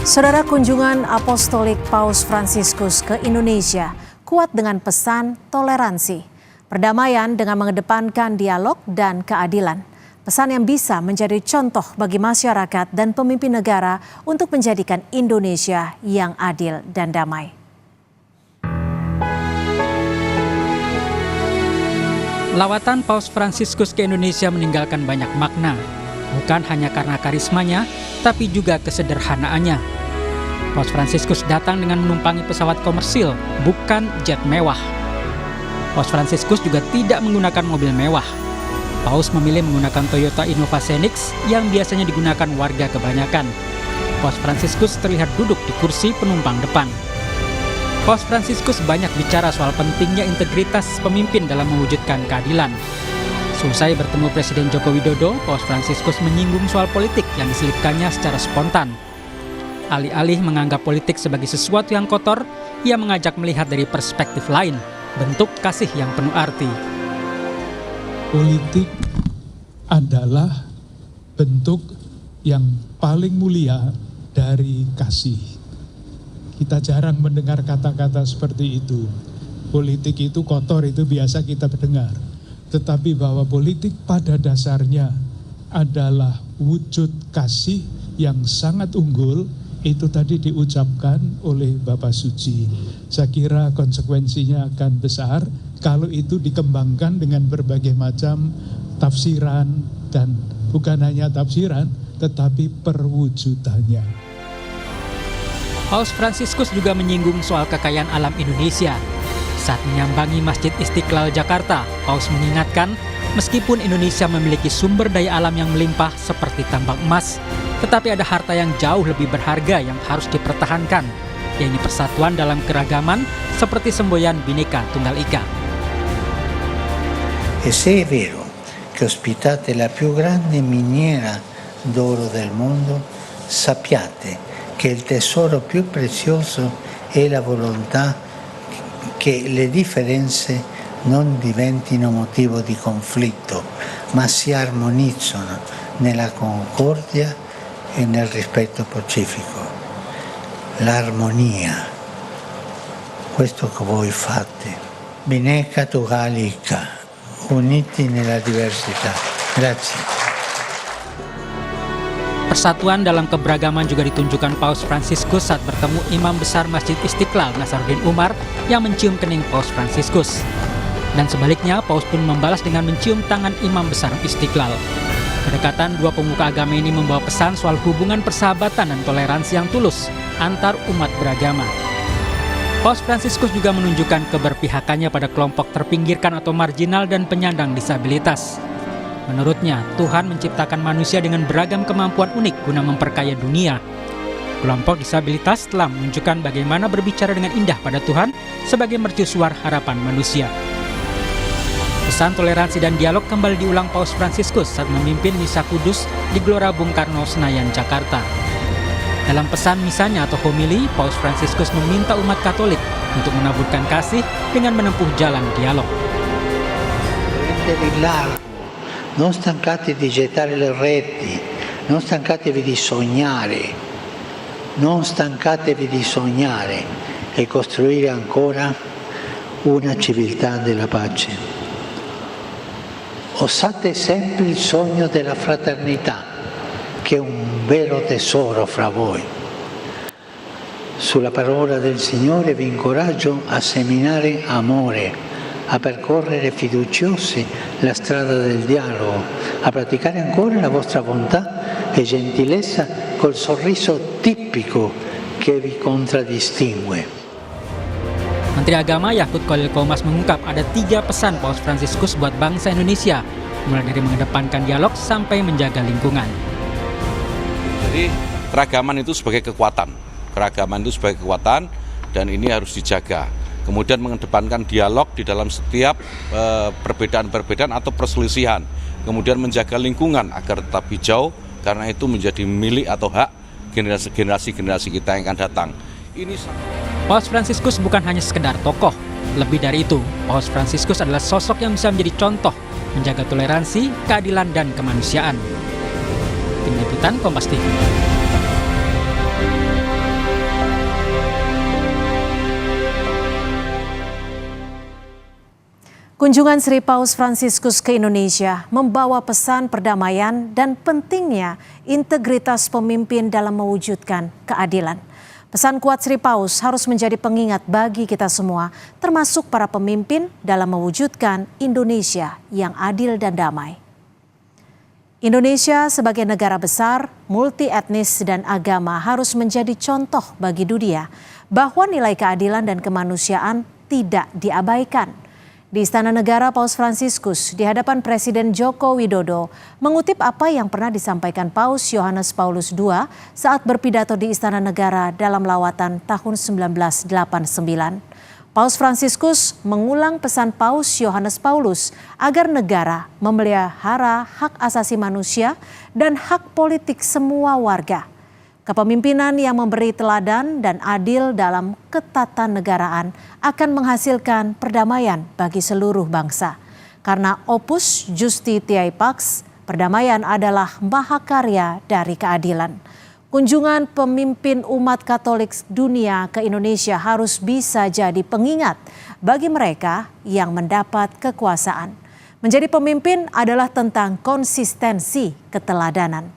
Saudara, kunjungan Apostolik Paus Fransiskus ke Indonesia kuat dengan pesan toleransi, perdamaian dengan mengedepankan dialog dan keadilan. Pesan yang bisa menjadi contoh bagi masyarakat dan pemimpin negara untuk menjadikan Indonesia yang adil dan damai. Lawatan Paus Fransiskus ke Indonesia meninggalkan banyak makna, bukan hanya karena karismanya, tapi juga kesederhanaannya. Paus Fransiskus datang dengan menumpangi pesawat komersil, bukan jet mewah. Paus Fransiskus juga tidak menggunakan mobil mewah. Paus memilih menggunakan Toyota Innova Xenix yang biasanya digunakan warga kebanyakan. Paus Fransiskus terlihat duduk di kursi penumpang depan. Paus Fransiskus banyak bicara soal pentingnya integritas pemimpin dalam mewujudkan keadilan. Selesai bertemu Presiden Joko Widodo, Paus Fransiskus menyinggung soal politik yang diselipkannya secara spontan. Alih-alih menganggap politik sebagai sesuatu yang kotor, ia mengajak melihat dari perspektif lain, bentuk kasih yang penuh arti. Politik adalah bentuk yang paling mulia dari kasih. Kita jarang mendengar kata-kata seperti itu. Politik itu kotor, itu biasa kita mendengar. Tetapi bahwa politik pada dasarnya adalah wujud kasih yang sangat unggul, itu tadi diucapkan oleh Bapak Suci. Saya kira konsekuensinya akan besar kalau itu dikembangkan dengan berbagai macam tafsiran, dan bukan hanya tafsiran, tetapi perwujudannya. Paus Fransiskus juga menyinggung soal kekayaan alam Indonesia. Saat menyambangi Masjid Istiqlal Jakarta, Paus mengingatkan, meskipun Indonesia memiliki sumber daya alam yang melimpah seperti tambang emas, tetapi ada harta yang jauh lebih berharga yang harus dipertahankan, yaitu persatuan dalam keragaman seperti semboyan Bhinneka Tunggal Ika. E se è vero che ospitate la più grande miniera d'oro del mondo, sappiate che il tesoro più prezioso è la volontà che le differenze non diventino motivo di conflitto, ma si armonizzano nella concordia e nel rispetto pacifico. L'armonia, questo che voi fate. Bhinneka Tunggal Ika, uniti nella diversità. Grazie. Persatuan dalam keberagaman juga ditunjukkan Paus Fransiskus saat bertemu Imam Besar Masjid Istiqlal Nasaruddin Umar yang mencium kening Paus Fransiskus. Dan sebaliknya, Paus pun membalas dengan mencium tangan Imam Besar Istiqlal. Kedekatan dua pemuka agama ini membawa pesan soal hubungan persahabatan dan toleransi yang tulus antar umat beragama. Paus Fransiskus juga menunjukkan keberpihakannya pada kelompok terpinggirkan atau marginal dan penyandang disabilitas. Menurutnya, Tuhan menciptakan manusia dengan beragam kemampuan unik guna memperkaya dunia. Kelompok disabilitas telah menunjukkan bagaimana berbicara dengan indah pada Tuhan sebagai mercusuar harapan manusia. Pesan toleransi dan dialog kembali diulang Paus Fransiskus saat memimpin Misa Kudus di Gelora Bung Karno, Senayan, Jakarta. Dalam pesan misanya atau homili, Paus Fransiskus meminta umat Katolik untuk menaburkan kasih dengan menempuh jalan dialog. Non stancatevi di gettare le reti, non stancatevi di sognare, non stancatevi di sognare e costruire ancora una civiltà della pace. Osate sempre il sogno della fraternità, che è un vero tesoro fra voi. Sulla parola del Signore vi incoraggio a seminare amore, a percorrere fiduciosi la strada del dialogo, a praticare ancora la vostra bontà e gentilezza col sorriso tipico che vi contraddistingue. Menteri Agama Yakut Khalil Qomas mengungkap ada 3 pesan Paus Fransiskus buat bangsa Indonesia, mulai dari mengedepankan dialog sampai menjaga lingkungan. Jadi keragaman itu sebagai kekuatan, dan ini harus dijaga. Kemudian mengedepankan dialog di dalam setiap perbedaan-perbedaan atau perselisihan. Kemudian menjaga lingkungan agar tetap hijau, karena itu menjadi milik atau hak generasi-generasi kita yang akan datang. Paus Fransiskus bukan hanya sekedar tokoh. Lebih dari itu, Paus Fransiskus adalah sosok yang bisa menjadi contoh menjaga toleransi, keadilan, dan kemanusiaan. Tim Liputan Kompas TV. Kunjungan Sri Paus Fransiskus ke Indonesia membawa pesan perdamaian dan pentingnya integritas pemimpin dalam mewujudkan keadilan. Pesan kuat Sri Paus harus menjadi pengingat bagi kita semua, termasuk para pemimpin dalam mewujudkan Indonesia yang adil dan damai. Indonesia sebagai negara besar, multi etnis dan agama harus menjadi contoh bagi dunia bahwa nilai keadilan dan kemanusiaan tidak diabaikan. Di Istana Negara, Paus Fransiskus di hadapan Presiden Joko Widodo mengutip apa yang pernah disampaikan Paus Yohanes Paulus II saat berpidato di Istana Negara dalam lawatan tahun 1989. Paus Fransiskus mengulang pesan Paus Yohanes Paulus agar negara memelihara hak asasi manusia dan hak politik semua warga. Kepemimpinan yang memberi teladan dan adil dalam ketatanegaraan akan menghasilkan perdamaian bagi seluruh bangsa. Karena Opus Justitiae Pax, perdamaian adalah mahakarya dari keadilan. Kunjungan pemimpin umat Katolik dunia ke Indonesia harus bisa jadi pengingat bagi mereka yang mendapat kekuasaan. Menjadi pemimpin adalah tentang konsistensi keteladanan.